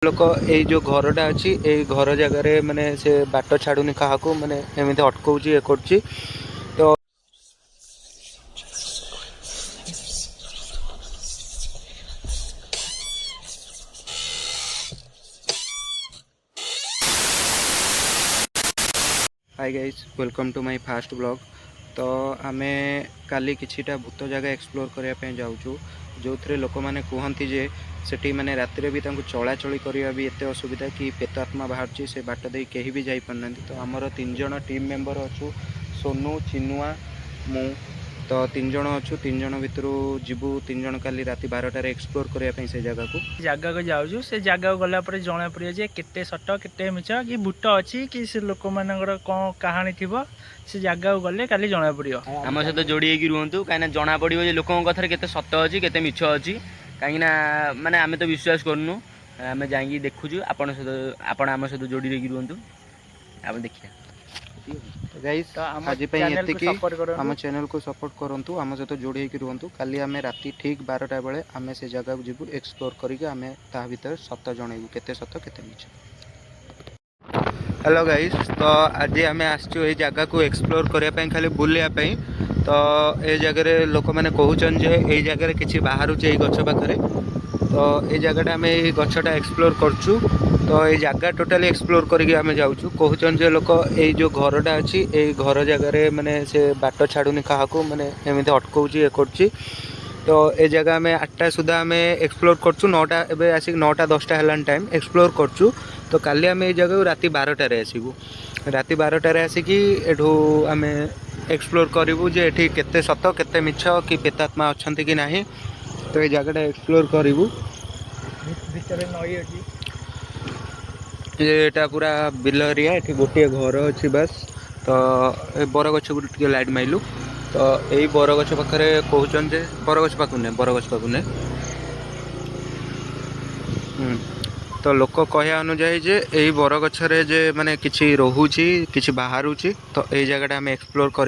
लोक ये जो घरटा अच्छी ये घर जगार माने से बाट छाड़ूनी क्या माने एमती अटकाऊँ ये कर तो hi guys welcome to my fast blog. तो आमे काली किछिटा भूत जगह एक्सप्लोर करने जाऊँ जो थे लोक मैंने कहती जे सेठी माने रातिर भी चलाचल करने भी एत असुविधा कि पेत आत्मा बाहर से बाट दे कहीं भी जाई पारना। तो आमर 3 जन टीम मेंबर अच्छु सोनू चिनुआ मु तो 3 जन अच्छु 3 जन भितर जीवु 3 जन काली राति 12टार एक्सप्लोर करने से जगह को जाऊँ से जगह गला जना पड़े जे केते सट केते मिछ कि भूत अच्छी कि से लोक मानकर कौन कहानी थी से जगह को गले काली जना पड़ो। आम सहित जोड़ी रुहतु कहीं जना पड़ो लोकों कथार केते सत अच्छी केते मिछ अच्छी कहीं माने आम तो विश्वास करनु आम जा देखुचु आपण आम सहित जोड़ी रुहतु आप देखिए गाइस आज आम चैनल को सपोर्ट करंतु आम सहित जोड़ी रुहतु काली आम राति ठीक 12टा बेले आम से जगह को जीवु एक्सप्लोर करके आम ता भीतर सत जनइबू केते सत केते मिछ। हेलो गाइस तो आज आम आसचु ये जगह को एक्सप्लोर करने खाली बुलायापी। तो ये जगह लोक मैंने कहउछन जे ये जगह किछि बाहर ये गछ पाखरे तो ये जगहटा आम ये गछटा एक्सप्लोर करचु। तो ये जगह टोटाली एक्सप्लोर करके आम जाऊँ कहउछन जे लोक ये जो घरटा अच्छी ये घर जगार माने से बाट छाड़ूनी क्या माने एमती अटकाऊँ ये कर तो ये जगह आम 8टा सुधा आम एक्सप्लोर करचु 9टा एवं आसिक 9टा 10टा है टाइम एक्सप्लोर करचु। तो काली आम ये जगह राति 12टार आसबू राति 12टार आसिकी एठू आम एक्सप्लोर करूँ जे एठी केते सत केते मिछ कि पेतात्मा अच्छा कि नहीं। तो ये जगहटा एक्सप्लोर करूँ नई अच्छी एटा पूरा बिल एरिया एठी गोटे घर अच्छी बस। तो बरगछ को लाइट माइलु तो यही बरगछ पाखे कहउछन जे बरगछ पाखु ने तो लोक कहया अनुजाई जे यही बरगछरे जे माने किछि रहुछि किछि बाहरुछि तो यही जगहटा आम एक्सप्लोर कर